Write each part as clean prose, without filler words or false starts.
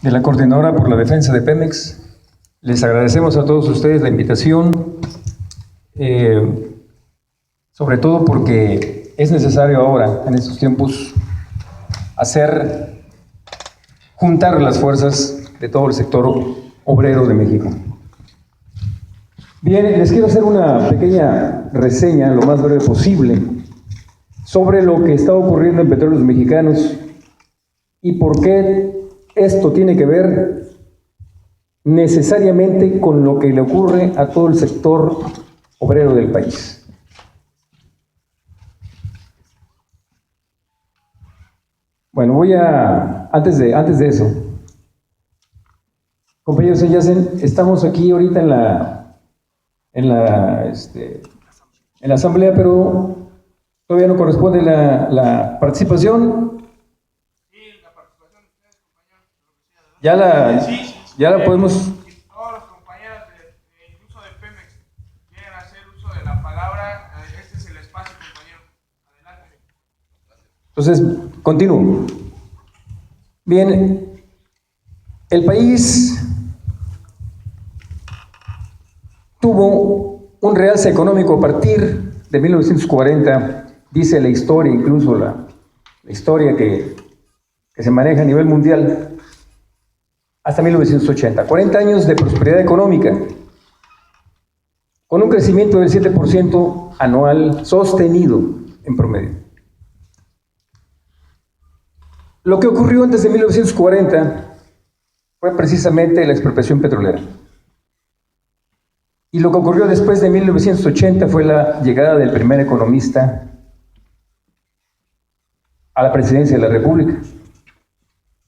de la Coordinadora por la Defensa de Pemex. Les agradecemos a todos ustedes la invitación, sobre todo porque es necesario ahora, en estos tiempos, juntar las fuerzas de todo el sector obrero de México. Bien, les quiero hacer una pequeña reseña, lo más breve posible, sobre lo que está ocurriendo en Petróleos Mexicanos y por qué esto tiene que ver necesariamente con lo que le ocurre a todo el sector obrero del país. Bueno, antes de eso, compañeros, estamos aquí ahorita en la asamblea, pero todavía no corresponde la participación. Sí, la participación de ustedes, compañeros. Ya la podemos. Todos los compañeros, incluso de Pemex, quieren hacer uso de la palabra. Este es el espacio, compañero. Adelante. Entonces, continúo. Bien, el país tuvo un realce económico a partir de 1940, dice la historia, incluso la historia que se maneja a nivel mundial, hasta 1980. 40 años de prosperidad económica, con un crecimiento del 7% anual sostenido en promedio. Lo que ocurrió antes de 1940 fue precisamente la expropiación petrolera. Y lo que ocurrió después de 1980 fue la llegada del primer economista a la presidencia de la República.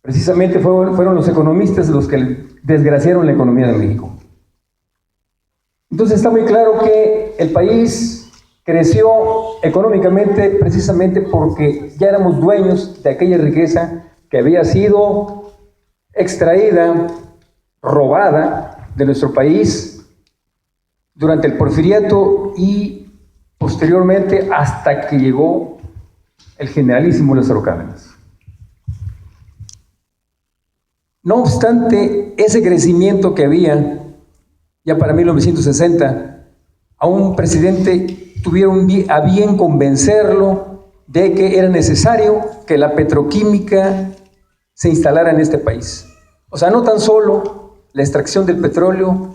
Precisamente fueron los economistas los que desgraciaron la economía de México. Entonces está muy claro que el país creció económicamente precisamente porque ya éramos dueños de aquella riqueza que había sido extraída, robada de nuestro país durante el Porfiriato y posteriormente hasta que llegó el generalísimo Lázaro Cárdenas. No obstante, ese crecimiento que había ya para 1960, a un presidente tuvieron a bien convencerlo de que era necesario que la petroquímica se instalara en este país. O sea, no tan solo la extracción del petróleo,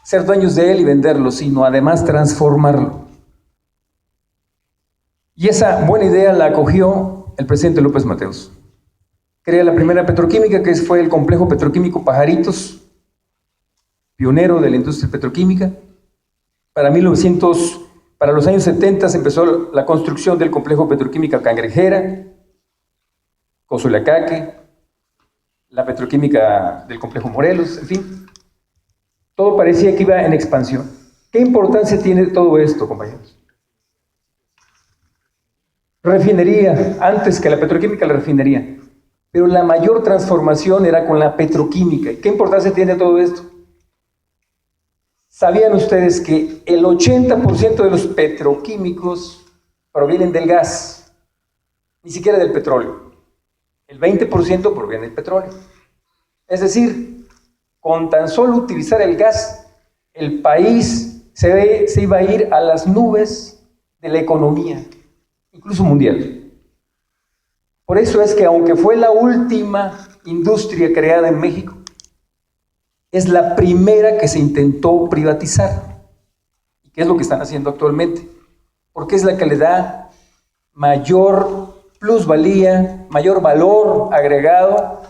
ser dueños de él y venderlo, sino además transformarlo. Y esa buena idea la acogió el presidente López Mateos. Crea la primera petroquímica, que fue el complejo petroquímico Pajaritos, pionero de la industria petroquímica. Para los años 70 se empezó la construcción del complejo petroquímica Cangrejera, Cozoleacaque, la petroquímica del complejo Morelos, en fin. Todo parecía que iba en expansión. ¿Qué importancia tiene todo esto, compañeros? Refinería, antes que la petroquímica, la refinería. Pero la mayor transformación era con la petroquímica. ¿Qué importancia tiene todo esto? ¿Sabían ustedes que el 80% de los petroquímicos provienen del gas? Ni siquiera del petróleo. El 20% proviene del petróleo. Es decir, con tan solo utilizar el gas, el país se iba a ir a las nubes de la economía, incluso mundial. Por eso es que, aunque fue la última industria creada en México, es la primera que se intentó privatizar. ¿Y qué es lo que están haciendo actualmente? Porque es la que le da mayor plusvalía, mayor valor agregado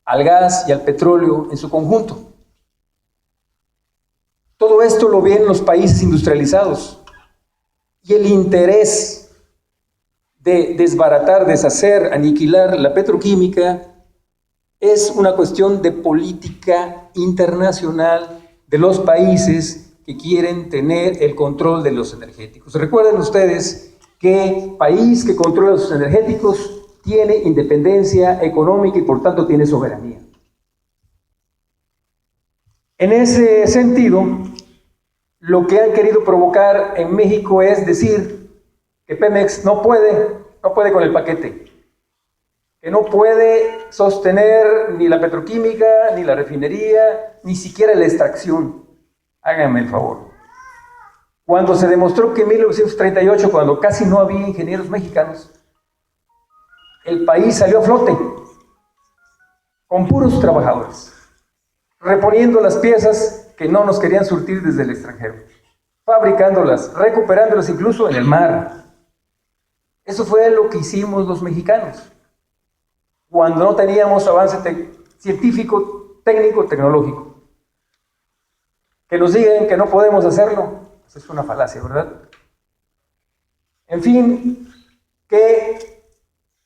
al gas y al petróleo en su conjunto. Todo esto lo ven los países industrializados. Y el interés de desbaratar, deshacer, aniquilar la petroquímica es una cuestión de política internacional de los países que quieren tener el control de los energéticos. Recuerden ustedes que país que controla sus energéticos tiene independencia económica y por tanto tiene soberanía. En ese sentido, lo que han querido provocar en México es decir que Pemex no puede con el paquete. que no puede sostener ni la petroquímica, ni la refinería, ni siquiera la extracción. Háganme el favor. Cuando se demostró que en 1938, cuando casi no había ingenieros mexicanos, el país salió a flote con puros trabajadores, reponiendo las piezas que no nos querían surtir desde el extranjero, fabricándolas, recuperándolas incluso en el mar. Eso fue lo que hicimos los mexicanos, cuando no teníamos avance científico, técnico, tecnológico. Que nos digan que no podemos hacerlo, pues es una falacia, ¿verdad? En fin, que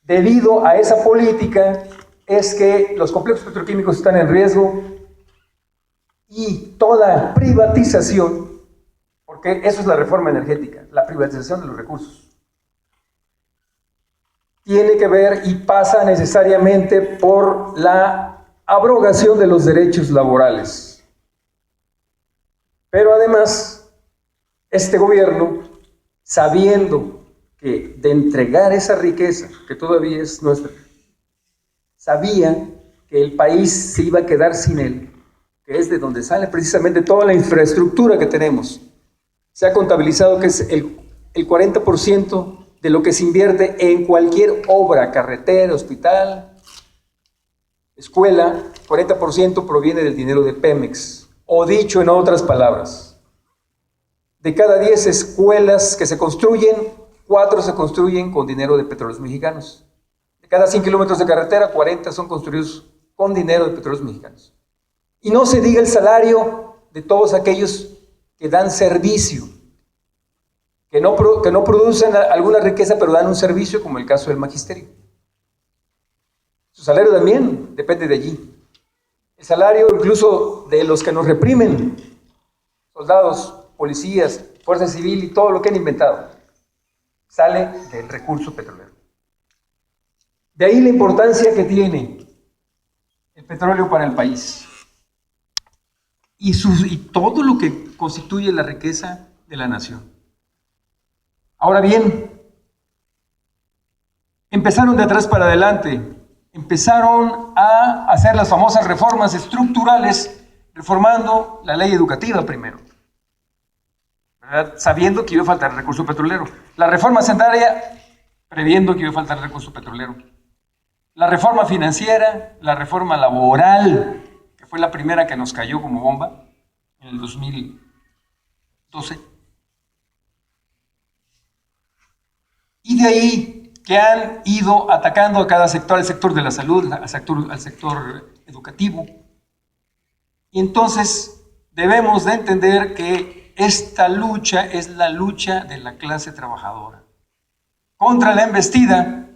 debido a esa política es que los complejos petroquímicos están en riesgo y toda privatización, porque eso es la reforma energética, la privatización de los recursos, tiene que ver y pasa necesariamente por la abrogación de los derechos laborales. Pero además, este gobierno, sabiendo que de entregar esa riqueza, que todavía es nuestra, sabía que el país se iba a quedar sin él, que es de donde sale precisamente toda la infraestructura que tenemos. Se ha contabilizado que es el 40% de lo que se invierte en cualquier obra, carretera, hospital, escuela, 40% proviene del dinero de Pemex. O dicho en otras palabras, de cada 10 escuelas que se construyen, 4 se construyen con dinero de Petróleos Mexicanos. De cada 100 kilómetros de carretera, 40 son construidos con dinero de Petróleos Mexicanos. Y no se diga el salario de todos aquellos que dan servicio, que no producen alguna riqueza, pero dan un servicio, como el caso del magisterio. Su salario también depende de allí. El salario incluso de los que nos reprimen, soldados, policías, fuerza civil y todo lo que han inventado, sale del recurso petrolero. De ahí la importancia que tiene el petróleo para el país y todo lo que constituye la riqueza de la nación. Ahora bien, empezaron de atrás para adelante, empezaron a hacer las famosas reformas estructurales, reformando la ley educativa primero, ¿verdad? Sabiendo que iba a faltar el recurso petrolero. La reforma hacendaria, previendo que iba a faltar el recurso petrolero. La reforma financiera, la reforma laboral, que fue la primera que nos cayó como bomba en el 2012. Y de ahí que han ido atacando a cada sector, al sector de la salud, al sector educativo. Y entonces debemos de entender que esta lucha es la lucha de la clase trabajadora contra la embestida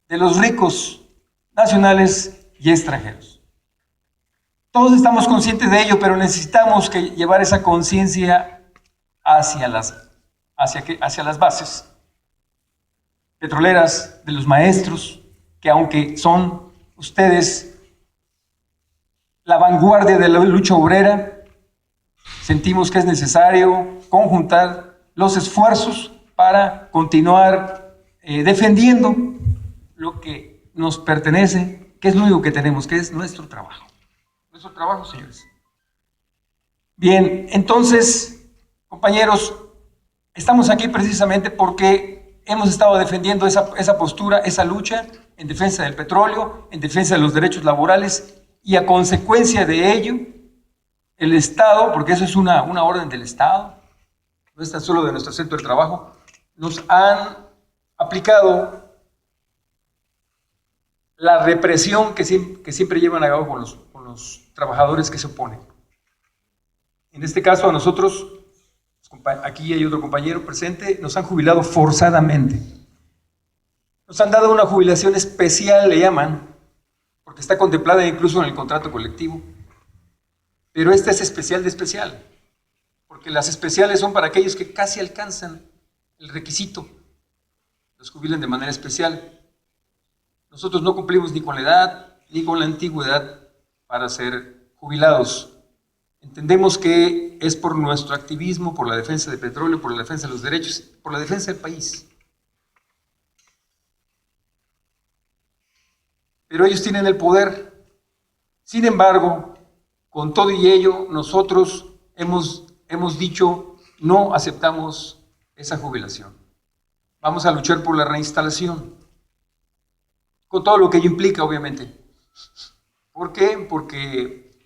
de los ricos nacionales y extranjeros. Todos estamos conscientes de ello, pero necesitamos llevar esa conciencia hacia las bases petroleras, de los maestros, que aunque son ustedes la vanguardia de la lucha obrera, sentimos que es necesario conjuntar los esfuerzos para continuar defendiendo lo que nos pertenece, que es lo único que tenemos, que es nuestro trabajo. Nuestro trabajo, señores. Bien, entonces, compañeros, estamos aquí precisamente porque hemos estado defendiendo esa postura, esa lucha en defensa del petróleo, en defensa de los derechos laborales, y a consecuencia de ello, el Estado, porque eso es una orden del Estado, no es tan solo de nuestro centro de trabajo, nos han aplicado la represión que siempre llevan a cabo con los trabajadores que se oponen. En este caso, a nosotros, aquí hay otro compañero presente, nos han jubilado forzadamente. Nos han dado una jubilación especial, le llaman, porque está contemplada incluso en el contrato colectivo. Pero esta es especial de especial, porque las especiales son para aquellos que casi alcanzan el requisito. Los jubilan de manera especial. Nosotros no cumplimos ni con la edad, ni con la antigüedad para ser jubilados. Entendemos que es por nuestro activismo, por la defensa del petróleo, por la defensa de los derechos, por la defensa del país. pero ellos tienen el poder. Sin embargo, con todo y ello, nosotros hemos dicho, no aceptamos esa jubilación. Vamos a luchar por la reinstalación, con todo lo que ello implica, obviamente. ¿Por qué? Porque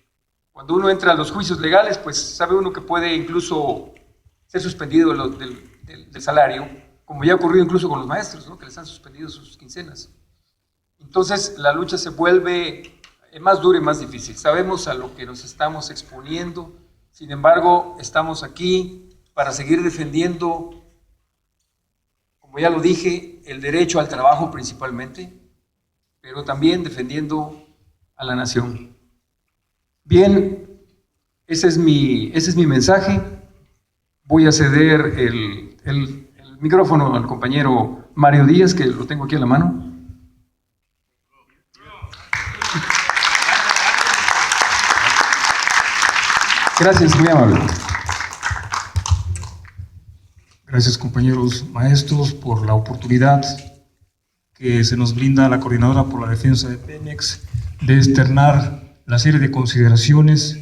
cuando uno entra a los juicios legales, pues sabe uno que puede incluso ser suspendido del salario, como ya ha ocurrido incluso con los maestros, ¿no? Que les han suspendido sus quincenas. Entonces la lucha se vuelve más dura y más difícil. Sabemos a lo que nos estamos exponiendo, sin embargo, estamos aquí para seguir defendiendo, como ya lo dije, el derecho al trabajo principalmente, pero también defendiendo a la nación. Bien, ese es mi mensaje. Voy a ceder el micrófono al compañero Mario Díaz, que lo tengo aquí a la mano. Gracias, muy amable. Gracias, compañeros maestros, por la oportunidad que se nos brinda a la Coordinadora por la Defensa de Pemex de externar la serie de consideraciones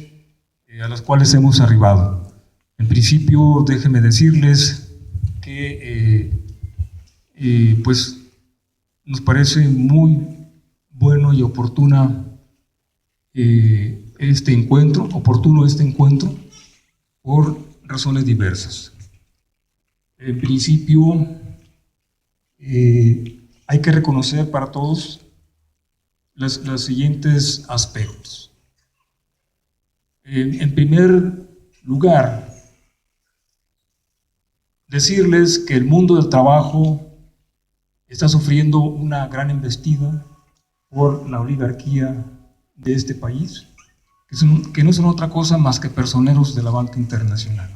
a las cuales hemos arribado. En principio, déjenme decirles que pues nos parece muy bueno y oportuno este encuentro por razones diversas. En principio, hay que reconocer para todos los siguientes aspectos. En primer lugar, decirles que el mundo del trabajo está sufriendo una gran embestida por la oligarquía de este país, que no son otra cosa más que personeros de la banca internacional.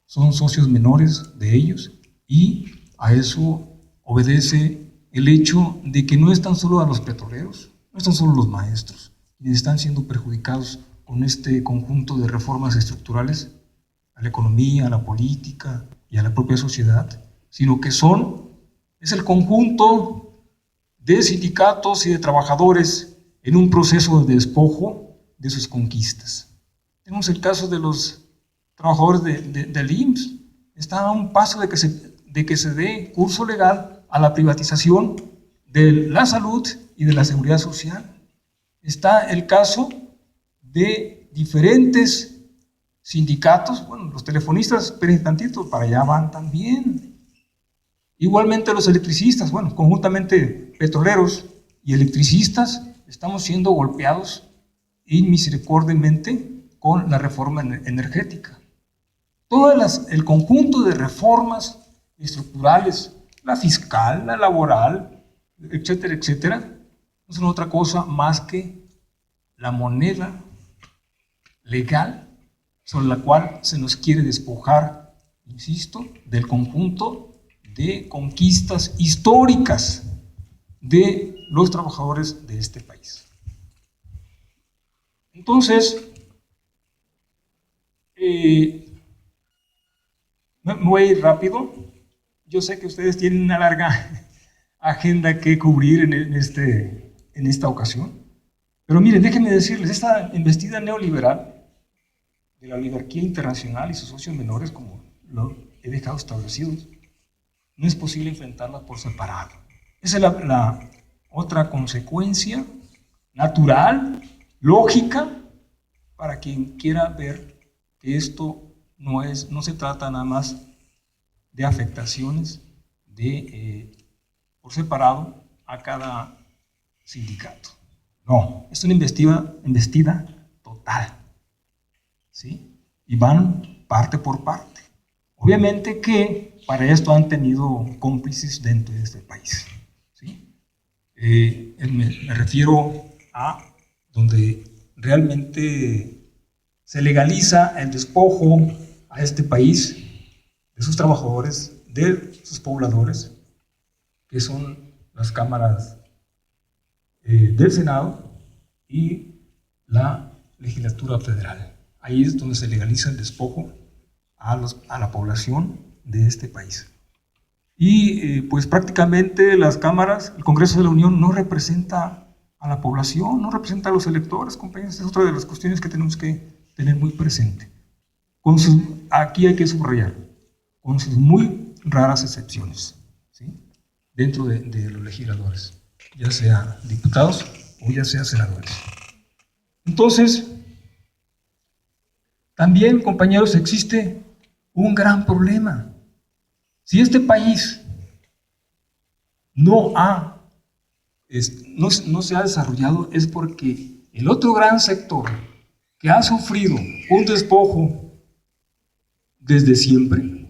Son socios menores de ellos y a eso obedece el hecho de que no están solo a los petroleros, no están solo los maestros, quienes están siendo perjudicados con este conjunto de reformas estructurales a la economía, a la política y a la propia sociedad, sino que es el conjunto de sindicatos y de trabajadores en un proceso de despojo de sus conquistas. Tenemos el caso de los trabajadores del IMSS. Está a un paso de que se dé curso legal a la privatización de la salud y de la seguridad social. Está el caso de diferentes sindicatos, bueno, los telefonistas, esperen tantito, para allá van también. Igualmente los electricistas, bueno, conjuntamente petroleros y electricistas, estamos siendo golpeados inmisericordiamente con la reforma energética. Todo el conjunto de reformas estructurales, la fiscal, la laboral, etcétera, etcétera, no son otra cosa más que la moneda legal sobre la cual se nos quiere despojar, insisto, del conjunto de conquistas históricas de los trabajadores de este país. Entonces, me voy a ir rápido. Yo sé que ustedes tienen una larga agenda que cubrir en esta ocasión, pero miren, déjenme decirles, esta embestida neoliberal de la oligarquía internacional y sus socios menores, como lo he dejado establecido, no es posible enfrentarla por separado. Esa es la otra consecuencia natural, lógica, para quien quiera ver que esto no se trata nada más de afectaciones por separado a cada sindicato. No, es una embestida total, ¿sí? Y van parte por parte. Obviamente que para esto han tenido cómplices dentro de este país, ¿sí? Me refiero a donde realmente se legaliza el despojo a este país de sus trabajadores, de sus pobladores, que son las cámaras del Senado y la legislatura federal. Ahí es donde se legaliza el despojo a la población de este país. Y pues prácticamente las cámaras, el Congreso de la Unión no representa a la población, no representa a los electores, compañeros. Es otra de las cuestiones que tenemos que tener muy presente. Aquí hay que subrayar, con sus muy raras excepciones, ¿sí? Dentro de los legisladores, ya sea diputados o ya sea senadores. Entonces, también, compañeros, existe un gran problema. Si este país no se ha desarrollado, es porque el otro gran sector que ha sufrido un despojo desde siempre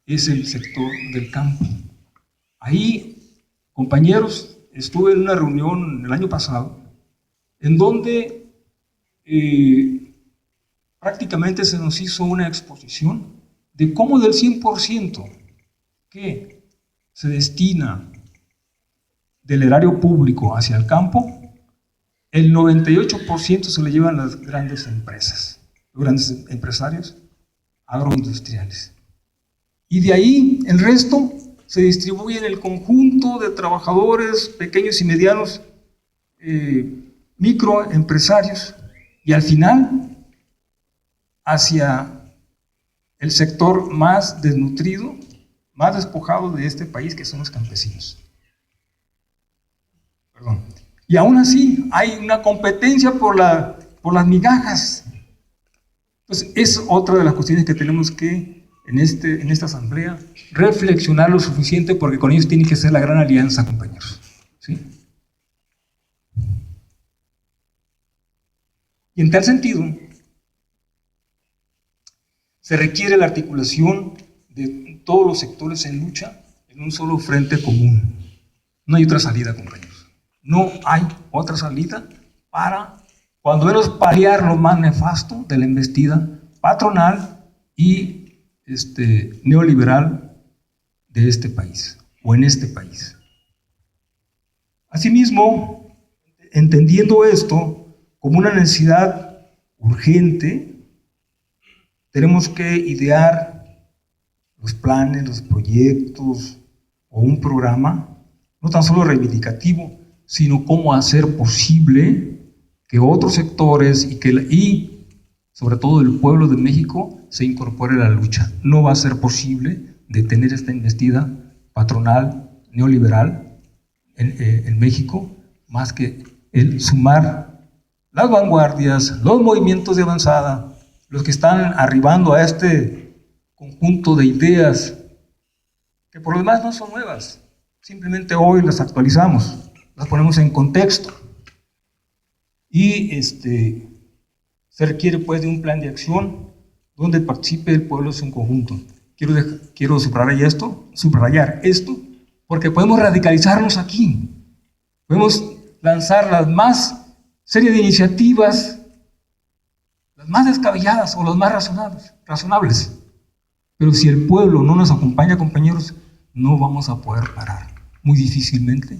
es el sector del campo. Ahí, compañeros, estuve en una reunión el año pasado en donde prácticamente se nos hizo una exposición de cómo del 100% que se destina del erario público hacia el campo, el 98% se le llevan las grandes empresas, los grandes empresarios agroindustriales. Y de ahí el resto se distribuye en el conjunto de trabajadores pequeños y medianos, microempresarios, y al final hacia el sector más desnutrido, más despojado de este país, que son los campesinos. Perdón. Y aún así hay una competencia por las migajas. Entonces, es otra de las cuestiones que tenemos que, en esta asamblea, reflexionar lo suficiente, porque con ellos tiene que ser la gran alianza, compañeros, ¿sí? Y en tal sentido, se requiere la articulación de todos los sectores en lucha en un solo frente común. No hay otra salida, compañeros. No hay otra salida para, cuando menos, paliar lo más nefasto de la embestida patronal y neoliberal de este país, o en este país. Asimismo, entendiendo esto como una necesidad urgente, tenemos que idear los planes, los proyectos o un programa, no tan solo reivindicativo, sino cómo hacer posible que otros sectores y sobre todo el pueblo de México se incorpore a la lucha. No va a ser posible detener esta embestida patronal neoliberal en México, más que el sumar las vanguardias, los movimientos de avanzada, los que están arribando a este conjunto de ideas que por lo demás no son nuevas, simplemente hoy las actualizamos, las ponemos en contexto, y se requiere pues de un plan de acción donde participe el pueblo en conjunto. Quiero subrayar esto, porque podemos radicalizarnos aquí, podemos lanzar las más serias de iniciativas, las más descabelladas o las más razonables, pero si el pueblo no nos acompaña, compañeros, no vamos a poder parar. Muy difícilmente,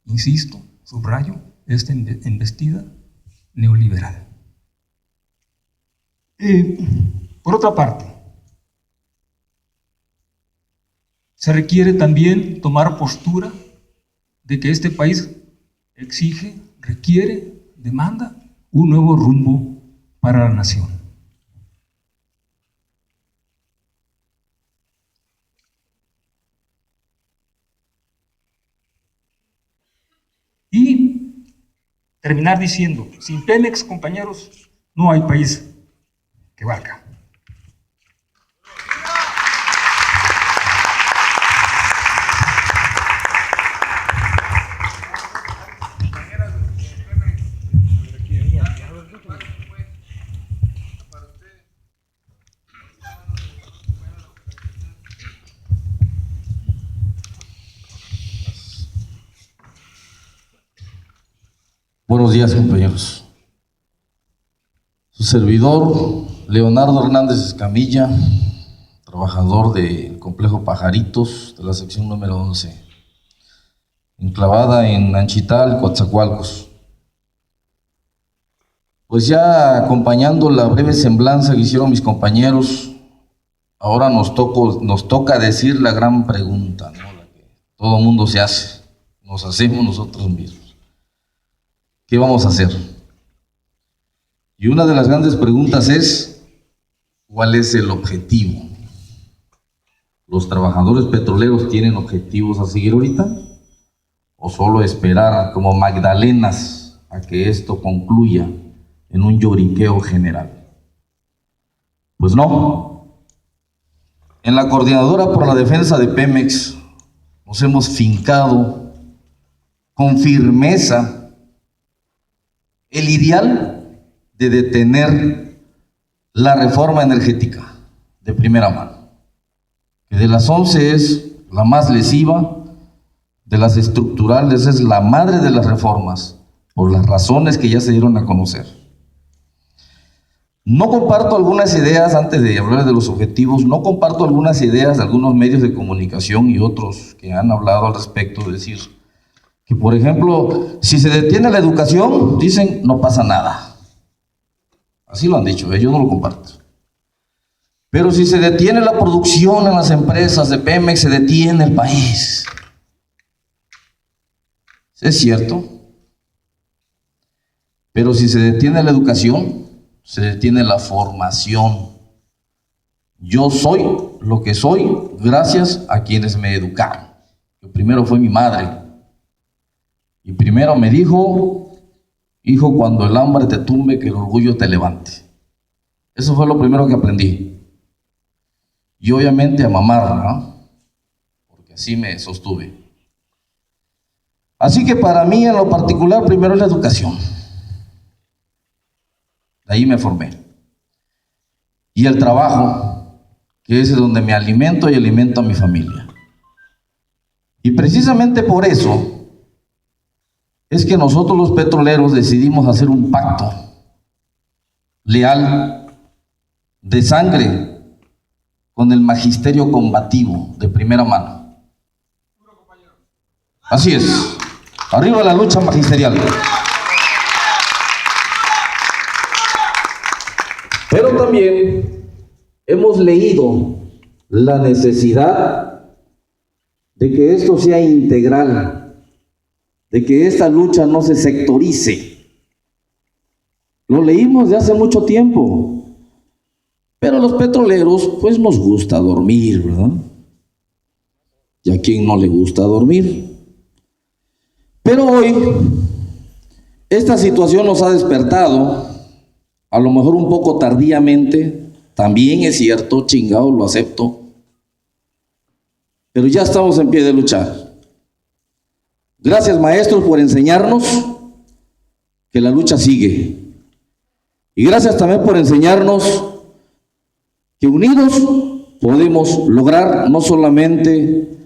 insisto, subrayo, esta embestida neoliberal. Por otra parte, se requiere también tomar postura de que este país exige, requiere, demanda un nuevo rumbo para la nación. Y terminar diciendo, sin Pemex, compañeros, no hay país que valga. Buenos días, compañeros. Su servidor, Leonardo Hernández Escamilla, trabajador del complejo Pajaritos de la sección número 11, enclavada en Anchital, Coatzacoalcos. Pues ya acompañando la breve semblanza que hicieron mis compañeros, ahora nos toca decir la gran pregunta, ¿no? La que todo mundo se hace, nos hacemos nosotros mismos. ¿qué vamos a hacer? Y una de las grandes preguntas es, ¿cuál es el objetivo? ¿Los trabajadores petroleros tienen objetivos a seguir ahorita? ¿O solo esperar como magdalenas a que esto concluya en un lloriqueo general? Pues no. En la Coordinadora por la Defensa de Pemex nos hemos fincado con firmeza el ideal de detener la reforma energética de primera mano, que de las 11 es la más lesiva, de las estructurales es la madre de las reformas, por las razones que ya se dieron a conocer. No comparto algunas ideas, antes de hablar de los objetivos, no comparto algunas ideas de algunos medios de comunicación y otros que han hablado al respecto, de decir que, por ejemplo, si se detiene la educación, dicen, no pasa nada. Así lo han dicho, yo no lo comparto. Pero si se detiene la producción en las empresas de Pemex, se detiene el país. Es cierto. Pero si se detiene la educación, se detiene la formación. Yo soy lo que soy gracias a quienes me educaron. Que primero fue mi madre. Y primero me dijo, hijo, cuando el hambre te tumbe, que el orgullo te levante. Eso fue lo primero que aprendí. Y obviamente a mamar, ¿no? Porque así me sostuve. Así que para mí, en lo particular, primero es la educación. De ahí me formé. Y el trabajo, que es donde me alimento y alimento a mi familia. Y precisamente por eso es que nosotros los petroleros decidimos hacer un pacto leal, de sangre, con el magisterio combativo de primera mano. Así es. Arriba la lucha magisterial. Pero también hemos leído la necesidad de que esto sea integral, de que esta lucha no se sectorice. Lo leímos de hace mucho tiempo, pero a los petroleros pues nos gusta dormir, ¿verdad? ¿Y a quién no le gusta dormir? Pero hoy esta situación nos ha despertado, a lo mejor un poco tardíamente, también es cierto, chingado, lo acepto, pero ya estamos en pie de luchar. Gracias, maestros, por enseñarnos que la lucha sigue. Y gracias también por enseñarnos que unidos podemos lograr no solamente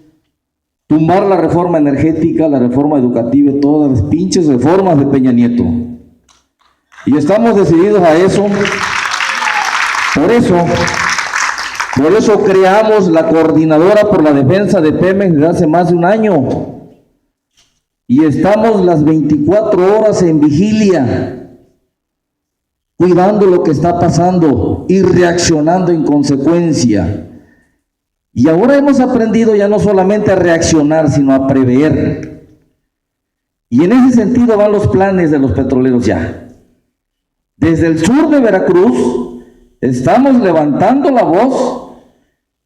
tumbar la reforma energética, la reforma educativa y todas las pinches reformas de Peña Nieto. Y estamos decididos a eso. Por eso creamos la Coordinadora por la Defensa de Pemex desde hace más de un año. Y estamos las 24 horas en vigilia, cuidando lo que está pasando y reaccionando en consecuencia. Y ahora hemos aprendido ya no solamente a reaccionar, sino a prever. Y en ese sentido van los planes de los petroleros ya. Desde el sur de Veracruz estamos levantando la voz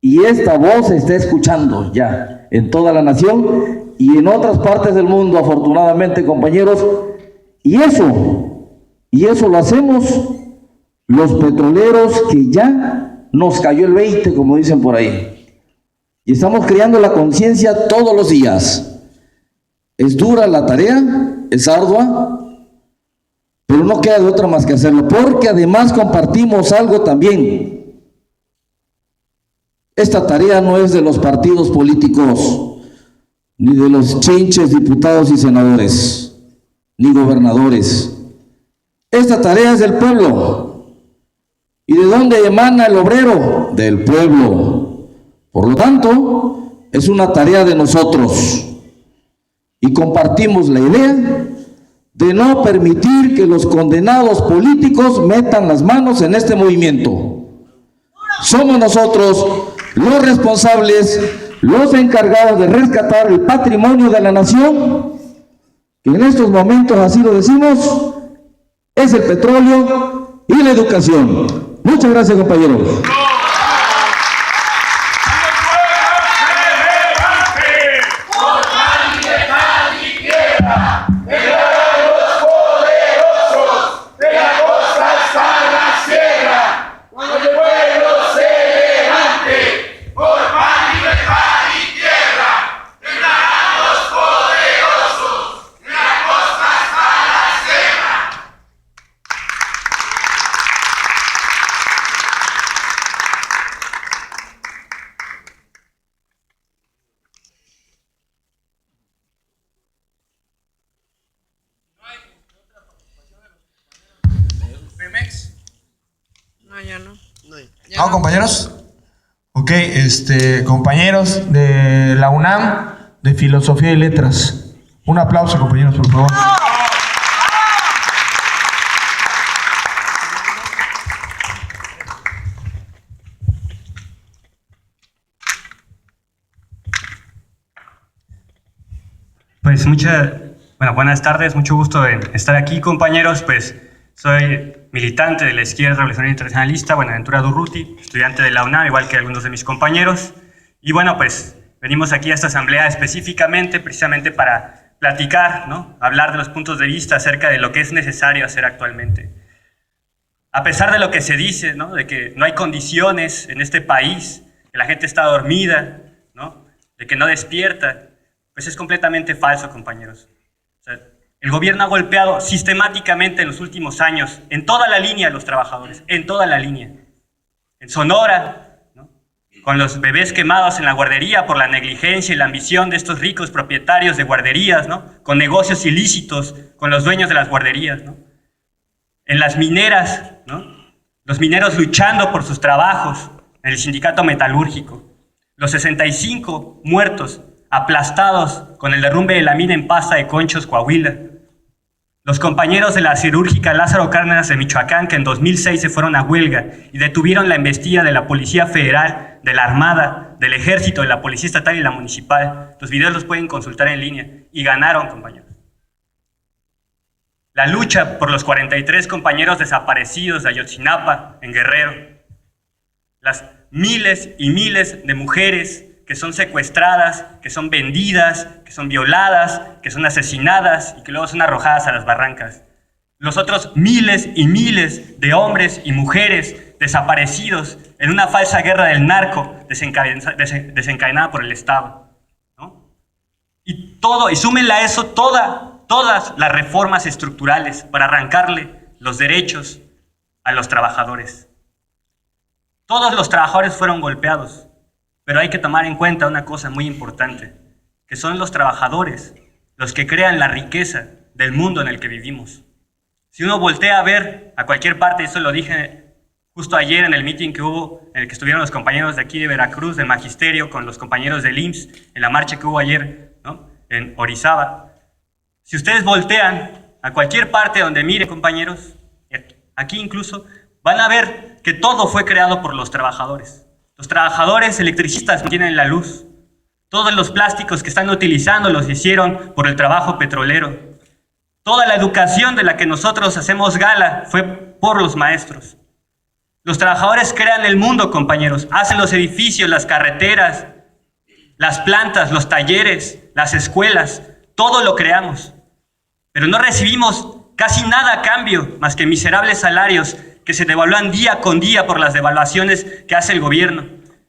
y esta voz se está escuchando ya en toda la nación y en otras partes del mundo, afortunadamente, compañeros. Y eso lo hacemos los petroleros que ya nos cayó el 20, como dicen por ahí. Y estamos creando la conciencia todos los días. Es dura la tarea, es ardua, pero no queda de otra más que hacerlo, porque además compartimos algo también. Esta tarea no es de los partidos políticos, ni de los chinches diputados y senadores, ni gobernadores. Esta tarea es del pueblo. ¿Y de dónde emana el obrero? Del pueblo. Por lo tanto, es una tarea de nosotros. Y compartimos la idea de no permitir que los condenados políticos metan las manos en este movimiento. Somos nosotros los responsables, los encargados de rescatar el patrimonio de la nación que en estos momentos, así lo decimos, es el petróleo y la educación. Muchas gracias, compañeros. Pemex. No, ya no. ¿No, compañeros? Ok, compañeros de la UNAM, de Filosofía y Letras. Un aplauso, compañeros, por favor. Pues buenas tardes, mucho gusto de estar aquí, compañeros. Pues soy militante de la izquierda revolucionaria internacionalista, Buenaventura Durruti, estudiante de la UNAM, igual que algunos de mis compañeros. Y bueno, pues venimos aquí a esta asamblea específicamente, precisamente para platicar, ¿no? Hablar de los puntos de vista acerca de lo que es necesario hacer actualmente. A pesar de lo que se dice, ¿no? De que no hay condiciones en este país, que la gente está dormida, ¿no? De que no despierta, pues es completamente falso, compañeros. O sea, el gobierno ha golpeado sistemáticamente en los últimos años, en toda la línea de los trabajadores, en toda la línea. En Sonora, ¿no? Con los bebés quemados en la guardería por la negligencia y la ambición de estos ricos propietarios de guarderías, ¿no? Con negocios ilícitos con los dueños de las guarderías, ¿no? En las mineras, ¿no? Los mineros luchando por sus trabajos en el sindicato metalúrgico. Los 65 muertos, aplastados con el derrumbe de la mina en Pasta de Conchos, Coahuila. Los compañeros de la cirúrgica Lázaro Cárdenas de Michoacán, que en 2006 se fueron a huelga y detuvieron la embestida de la Policía Federal, de la Armada, del Ejército, de la Policía Estatal y la Municipal. Los videos los pueden consultar en línea. Y ganaron, compañeros. La lucha por los 43 compañeros desaparecidos de Ayotzinapa, en Guerrero. Las miles y miles de mujeres que son secuestradas, que son vendidas, que son violadas, que son asesinadas y que luego son arrojadas a las barrancas. Los otros miles y miles de hombres y mujeres desaparecidos en una falsa guerra del narco desencadenada por el Estado, ¿no? Y súmenle a eso todas las reformas estructurales para arrancarle los derechos a los trabajadores. Todos los trabajadores fueron golpeados. Pero hay que tomar en cuenta una cosa muy importante, que son los trabajadores los que crean la riqueza del mundo en el que vivimos. Si uno voltea a ver a cualquier parte, y eso lo dije justo ayer en el meeting que hubo, en el que estuvieron los compañeros de aquí de Veracruz, del Magisterio, con los compañeros del IMSS, en la marcha que hubo ayer, ¿no? En Orizaba. Si ustedes voltean a cualquier parte donde miren, compañeros, aquí incluso, van a ver que todo fue creado por los trabajadores. Los trabajadores electricistas tienen la luz. Todos los plásticos que están utilizando los hicieron por el trabajo petrolero. Toda la educación de la que nosotros hacemos gala fue por los maestros. Los trabajadores crean el mundo, compañeros. Hacen los edificios, las carreteras, las plantas, los talleres, las escuelas. Todo lo creamos. Pero no recibimos casi nada a cambio, más que miserables salarios que se devalúan día con día por las devaluaciones que hace el gobierno.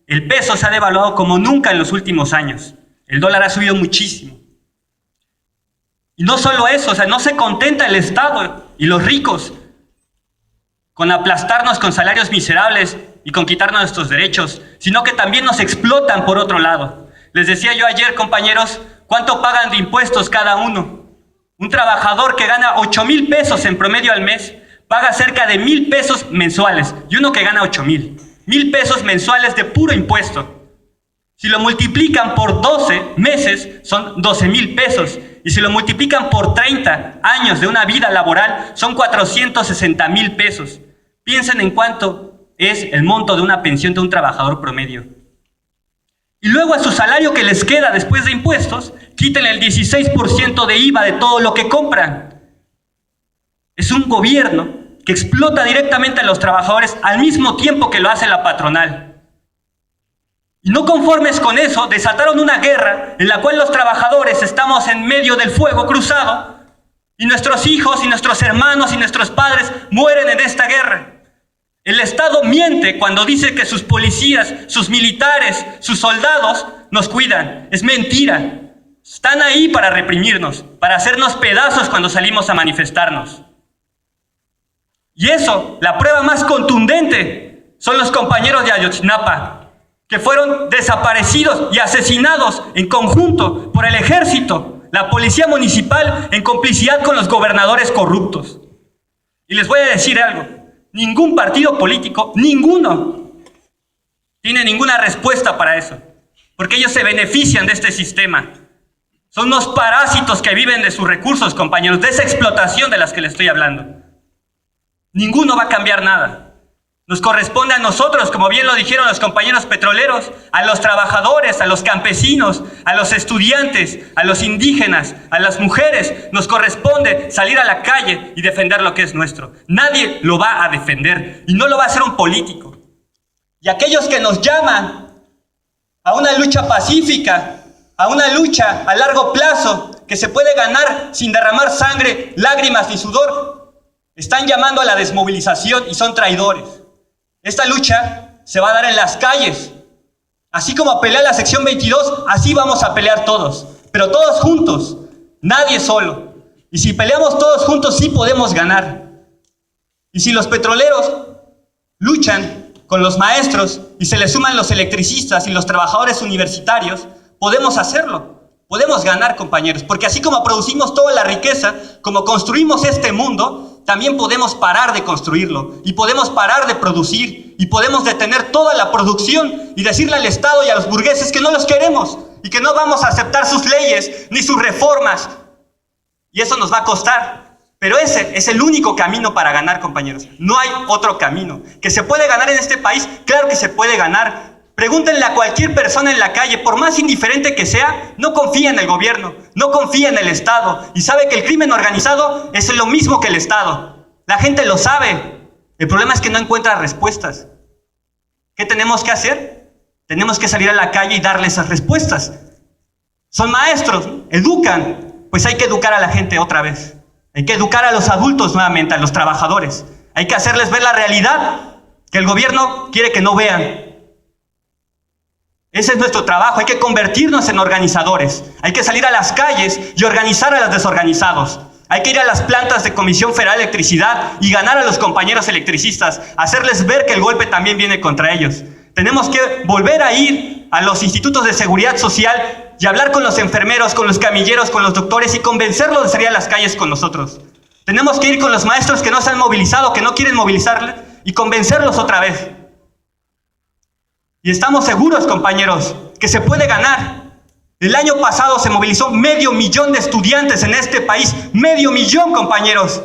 El peso se ha devaluado como nunca en los últimos años. El dólar ha subido muchísimo. Y no solo eso, o sea, no se contenta el Estado y los ricos con aplastarnos con salarios miserables y con quitarnos nuestros derechos, sino que también nos explotan por otro lado. Les decía yo ayer, compañeros, ¿cuánto pagan de impuestos cada uno? Un trabajador que gana 8,000 pesos en promedio al mes paga cerca de 1,000 pesos mensuales, y uno que gana 8,000. 1,000 pesos mensuales de puro impuesto. Si lo multiplican por 12 meses, son 12,000 pesos. Y si lo multiplican por 30 años de una vida laboral, son 460,000 pesos. Piensen en cuánto es el monto de una pensión de un trabajador promedio. Y luego a su salario que les queda después de impuestos, quiten el 16% de IVA de todo lo que compran. Es un gobierno que explota directamente a los trabajadores al mismo tiempo que lo hace la patronal. Y no conformes con eso, desataron una guerra en la cual los trabajadores estamos en medio del fuego cruzado y nuestros hijos y nuestros hermanos y nuestros padres mueren en esta guerra. El Estado miente cuando dice que sus policías, sus militares, sus soldados nos cuidan. Es mentira. Están ahí para reprimirnos, para hacernos pedazos cuando salimos a manifestarnos. Y eso, la prueba más contundente, son los compañeros de Ayotzinapa, que fueron desaparecidos y asesinados en conjunto por el ejército, la policía municipal, en complicidad con los gobernadores corruptos. Y les voy a decir algo, ningún partido político, ninguno, tiene ninguna respuesta para eso, porque ellos se benefician de este sistema. Son unos parásitos que viven de sus recursos, compañeros, de esa explotación de las que les estoy hablando. Ninguno va a cambiar nada. Nos corresponde a nosotros, como bien lo dijeron los compañeros petroleros, a los trabajadores, a los campesinos, a los estudiantes, a los indígenas, a las mujeres. Nos corresponde salir a la calle y defender lo que es nuestro. Nadie lo va a defender y no lo va a hacer un político. Y aquellos que nos llaman a una lucha pacífica, a una lucha a largo plazo, que se puede ganar sin derramar sangre, lágrimas ni sudor, están llamando a la desmovilización y son traidores. Esta lucha se va a dar en las calles. Así como pelea la sección 22, así vamos a pelear todos. Pero todos juntos, nadie solo. Y si peleamos todos juntos, sí podemos ganar. Y si los petroleros luchan con los maestros y se les suman los electricistas y los trabajadores universitarios, podemos hacerlo. Podemos ganar, compañeros, porque así como producimos toda la riqueza, como construimos este mundo, también podemos parar de construirlo y podemos parar de producir y podemos detener toda la producción y decirle al Estado y a los burgueses que no los queremos y que no vamos a aceptar sus leyes ni sus reformas. Y eso nos va a costar. Pero ese es el único camino para ganar, compañeros. No hay otro camino. ¿Que se puede ganar en este país? Claro que se puede ganar. Pregúntenle a cualquier persona en la calle, por más indiferente que sea, no confía en el gobierno, no confía en el Estado y sabe que el crimen organizado es lo mismo que el Estado. La gente lo sabe. El problema es que no encuentra respuestas. ¿Qué tenemos que hacer? Tenemos que salir a la calle y darle esas respuestas. Son maestros, educan, pues hay que educar a la gente otra vez. Hay que educar a los adultos nuevamente, a los trabajadores. Hay que hacerles ver la realidad que el gobierno quiere que no vean. Ese es nuestro trabajo, hay que convertirnos en organizadores, hay que salir a las calles y organizar a los desorganizados, hay que ir a las plantas de Comisión Federal de Electricidad y ganar a los compañeros electricistas, hacerles ver que el golpe también viene contra ellos. Tenemos que volver a ir a los institutos de seguridad social y hablar con los enfermeros, con los camilleros, con los doctores y convencerlos de salir a las calles con nosotros. Tenemos que ir con los maestros que no se han movilizado, que no quieren movilizarles y convencerlos otra vez. Y estamos seguros, compañeros, que se puede ganar. El año pasado se movilizó 500,000 de estudiantes en este país. 500,000, compañeros.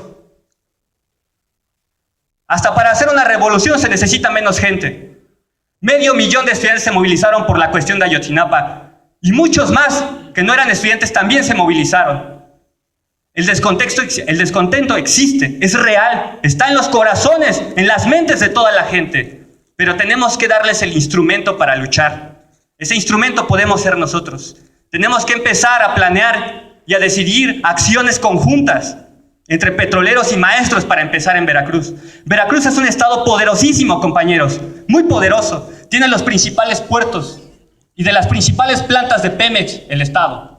Hasta para hacer una revolución se necesita menos gente. 500,000 de estudiantes se movilizaron por la cuestión de Ayotzinapa. Y muchos más que no eran estudiantes también se movilizaron. El descontento existe, es real, está en los corazones, en las mentes de toda la gente. Pero tenemos que darles el instrumento para luchar. Ese instrumento podemos ser nosotros. Tenemos que empezar a planear y a decidir acciones conjuntas entre petroleros y maestros para empezar en Veracruz. Veracruz es un estado poderosísimo, compañeros, muy poderoso. Tiene los principales puertos y de las principales plantas de Pemex, el estado.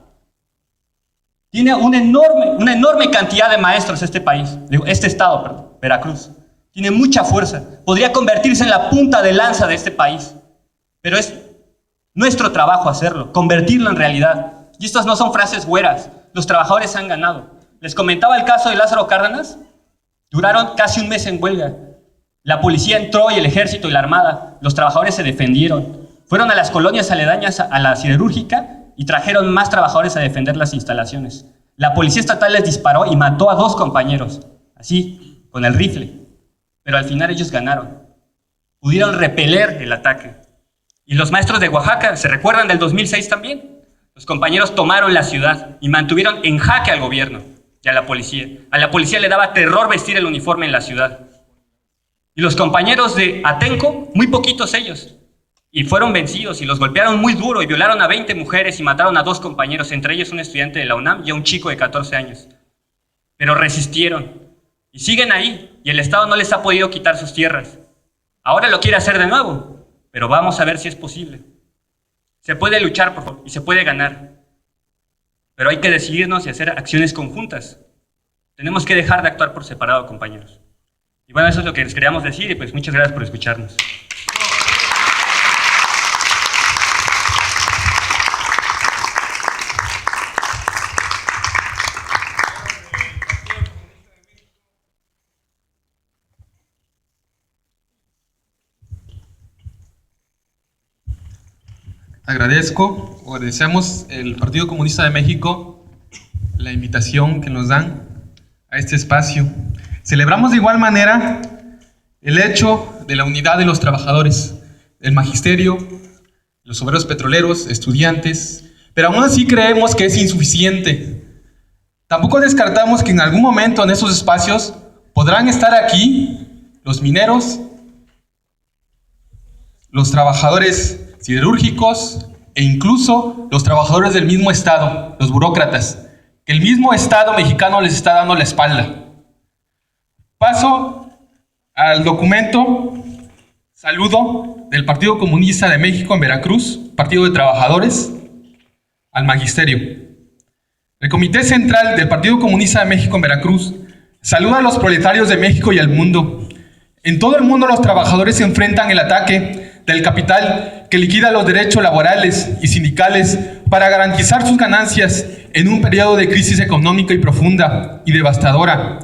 Tiene una enorme cantidad de maestros este estado, Veracruz. Tiene mucha fuerza, podría convertirse en la punta de lanza de este país, pero es nuestro trabajo hacerlo, convertirlo en realidad. Y estas no son frases güeras, los trabajadores han ganado. Les comentaba el caso de Lázaro Cárdenas, duraron casi un mes en huelga. La policía entró y el ejército y la armada, los trabajadores se defendieron. Fueron a las colonias aledañas a la siderúrgica y trajeron más trabajadores a defender las instalaciones. La policía estatal les disparó y mató a 2 compañeros, así, con el rifle. Pero al final ellos ganaron. Pudieron repeler el ataque. Y los maestros de Oaxaca, ¿se recuerdan del 2006 también? Los compañeros tomaron la ciudad y mantuvieron en jaque al gobierno y a la policía. A la policía le daba terror vestir el uniforme en la ciudad. Y los compañeros de Atenco, muy poquitos ellos, y fueron vencidos y los golpearon muy duro y violaron a 20 mujeres y mataron a 2 compañeros, entre ellos un estudiante de la UNAM y a un chico de 14 años. Pero resistieron y siguen ahí y el Estado no les ha podido quitar sus tierras. Ahora lo quiere hacer de nuevo, pero vamos a ver si es posible. Se puede luchar, por favor, y se puede ganar, pero hay que decidirnos y hacer acciones conjuntas. Tenemos que dejar de actuar por separado, compañeros. Y bueno, eso es lo que les queríamos decir y pues muchas gracias por escucharnos. Agradecemos el Partido Comunista de México la invitación que nos dan a este espacio. Celebramos de igual manera el hecho de la unidad de los trabajadores, del magisterio, los obreros petroleros, estudiantes, pero aún así creemos que es insuficiente. Tampoco descartamos que en algún momento en esos espacios podrán estar aquí los mineros, los trabajadores siderúrgicos e incluso los trabajadores del mismo Estado, los burócratas, que el mismo Estado mexicano les está dando la espalda. Paso al documento saludo del Partido Comunista de México en Veracruz, Partido de Trabajadores, al Magisterio. El Comité Central del Partido Comunista de México en Veracruz saluda a los proletarios de México y al mundo. En todo el mundo los trabajadores se enfrentan el ataque del capital que liquida los derechos laborales y sindicales para garantizar sus ganancias en un periodo de crisis económica y profunda y devastadora.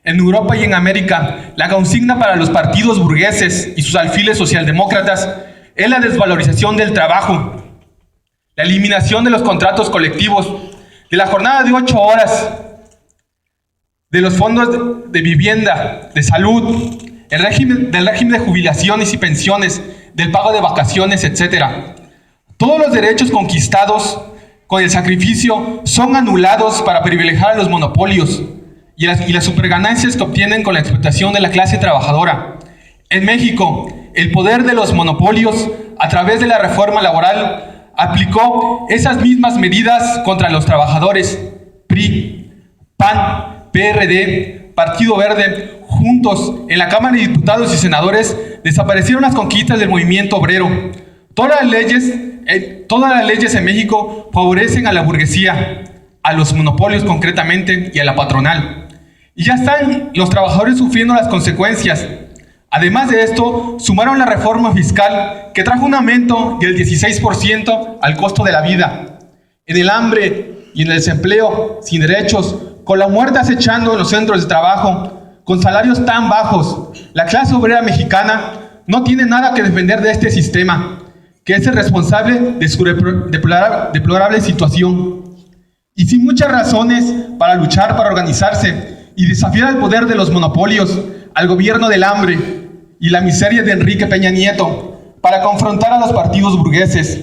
En Europa y en América, la consigna para los partidos burgueses y sus alfiles socialdemócratas es la desvalorización del trabajo, la eliminación de los contratos colectivos, de la jornada de 8 horas, de los fondos de vivienda, de salud, del régimen de jubilaciones y pensiones, del pago de vacaciones, etc. Todos los derechos conquistados con el sacrificio son anulados para privilegiar a los monopolios y las superganancias que obtienen con la explotación de la clase trabajadora. En México, el poder de los monopolios, a través de la reforma laboral, aplicó esas mismas medidas contra los trabajadores. PRI, PAN, PRD, Partido Verde, juntos en la Cámara de Diputados y Senadores, desaparecieron las conquistas del movimiento obrero. Todas las leyes en México favorecen a la burguesía, a los monopolios concretamente y a la patronal. Y ya están los trabajadores sufriendo las consecuencias. Además de esto, sumaron la reforma fiscal que trajo un aumento del 16% al costo de la vida. En el hambre y en el desempleo, sin derechos, con la muerte acechando en los centros de trabajo, con salarios tan bajos, la clase obrera mexicana no tiene nada que defender de este sistema, que es el responsable de su deplorable situación. Y sin muchas razones para luchar, para organizarse y desafiar al poder de los monopolios, al gobierno del hambre y la miseria de Enrique Peña Nieto, para confrontar a los partidos burgueses.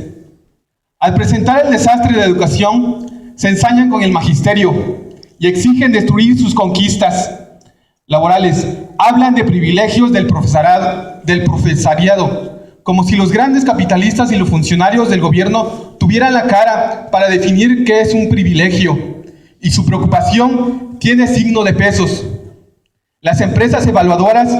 Al presentar el desastre de la educación, se ensañan con el magisterio y exigen destruir sus conquistas laborales. Hablan de privilegios del profesariado, como si los grandes capitalistas y los funcionarios del gobierno tuvieran la cara para definir qué es un privilegio, y su preocupación tiene signo de pesos. Las empresas evaluadoras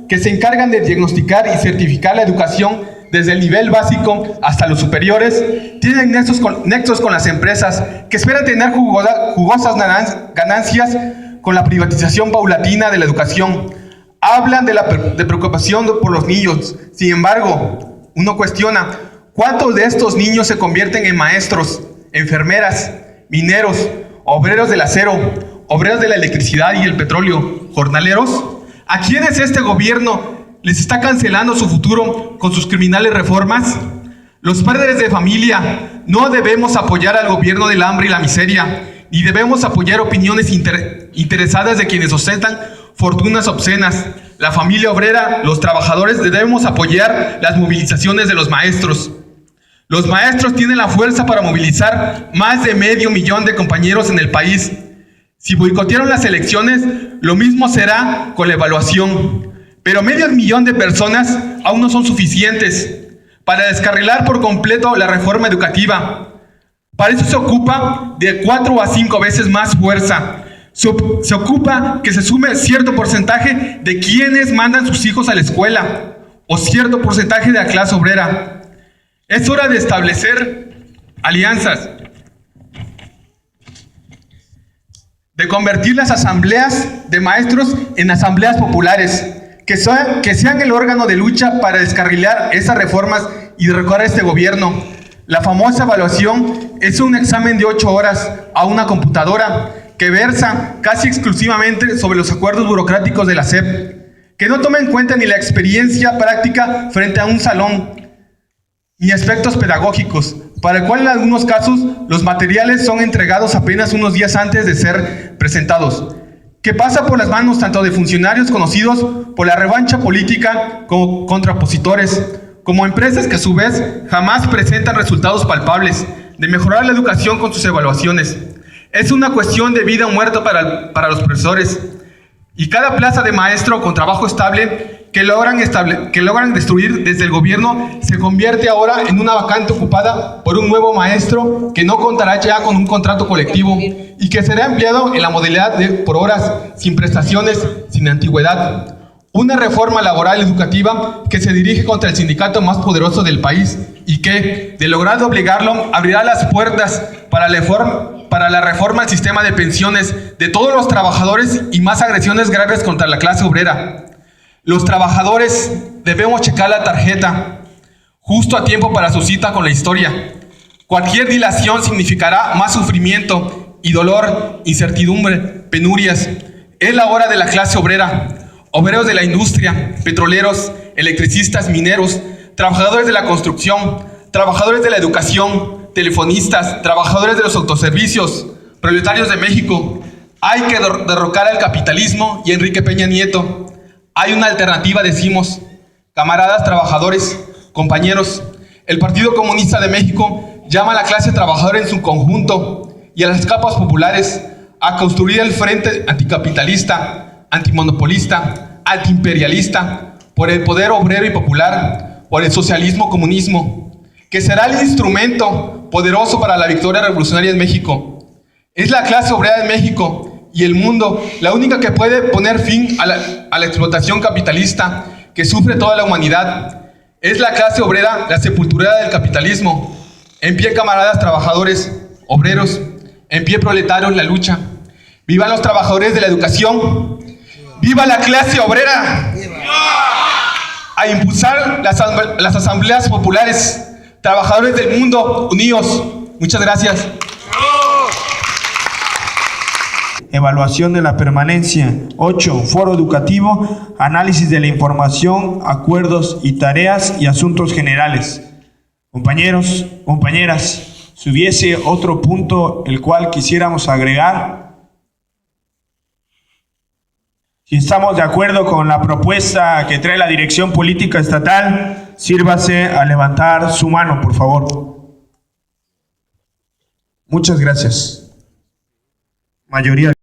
que se encargan de diagnosticar y certificar la educación desde el nivel básico hasta los superiores, tienen nexos con las empresas que esperan tener jugosas ganancias con la privatización paulatina de la educación. Hablan de preocupación por los niños. Sin embargo, uno cuestiona, ¿cuántos de estos niños se convierten en maestros, enfermeras, mineros, obreros del acero, obreros de la electricidad y el petróleo, jornaleros? ¿A quiénes este gobierno les está cancelando su futuro con sus criminales reformas? Los padres de familia no debemos apoyar al gobierno del hambre y la miseria, ni debemos apoyar opiniones interesadas de quienes ostentan fortunas obscenas. La familia obrera, los trabajadores, debemos apoyar las movilizaciones de los maestros. Los maestros tienen la fuerza para movilizar más de 500,000 de compañeros en el país. Si boicotearon las elecciones, lo mismo será con la evaluación. Pero 500,000 de personas aún no son suficientes para descarrilar por completo la reforma educativa. Para eso se ocupa de 4 a 5 veces más fuerza. Se ocupa que se sume cierto porcentaje de quienes mandan sus hijos a la escuela o cierto porcentaje de la clase obrera. Es hora de establecer alianzas, de convertir las asambleas de maestros en asambleas populares, que sean el órgano de lucha para descarrilar esas reformas y derrocar a este gobierno. La famosa evaluación es un examen de 8 horas a una computadora que versa casi exclusivamente sobre los acuerdos burocráticos de la SEP, que no toma en cuenta ni la experiencia práctica frente a un salón, ni aspectos pedagógicos, para el cual en algunos casos los materiales son entregados apenas unos días antes de ser presentados, que pasa por las manos tanto de funcionarios conocidos por la revancha política como contrapositores, como empresas que a su vez jamás presentan resultados palpables de mejorar la educación con sus evaluaciones. Es una cuestión de vida o muerte para los profesores, y cada plaza de maestro con trabajo estable que logran destruir desde el gobierno se convierte ahora en una vacante ocupada por un nuevo maestro que no contará ya con un contrato colectivo y que será empleado en la modalidad de por horas, sin prestaciones, sin antigüedad. Una reforma laboral educativa que se dirige contra el sindicato más poderoso del país y que, de lograr obligarlo, abrirá las puertas para la reforma al sistema de pensiones de todos los trabajadores y más agresiones graves contra la clase obrera. Los trabajadores debemos checar la tarjeta justo a tiempo para su cita con la historia. Cualquier dilación significará más sufrimiento y dolor, incertidumbre, penurias. Es la hora de la clase obrera, obreros de la industria, petroleros, electricistas, mineros, trabajadores de la construcción, trabajadores de la educación, telefonistas, trabajadores de los autoservicios, proletarios de México. Hay que derrocar al capitalismo y a Enrique Peña Nieto. Hay una alternativa, decimos, camaradas trabajadores, compañeros. El Partido Comunista de México llama a la clase trabajadora en su conjunto y a las capas populares a construir el frente anticapitalista, antimonopolista, antiimperialista, por el poder obrero y popular, por el socialismo-comunismo, que será el instrumento poderoso para la victoria revolucionaria en México. Es la clase obrera de México y el mundo la única que puede poner fin a la explotación capitalista que sufre toda la humanidad. Es la clase obrera la sepulturera del capitalismo. En pie, camaradas trabajadores, obreros, en pie, proletarios, la lucha. ¡Vivan los trabajadores de la educación! ¡Viva la clase obrera! A impulsar las asambleas populares. Trabajadores del mundo, unidos. Muchas gracias. Evaluación de la permanencia. 8. Foro educativo, análisis de la información, acuerdos y tareas y asuntos generales. Compañeros, compañeras, si hubiese otro punto el cual quisiéramos agregar. Si estamos de acuerdo con la propuesta que trae la dirección política estatal, sírvase a levantar su mano, por favor. Muchas gracias. Mayoría.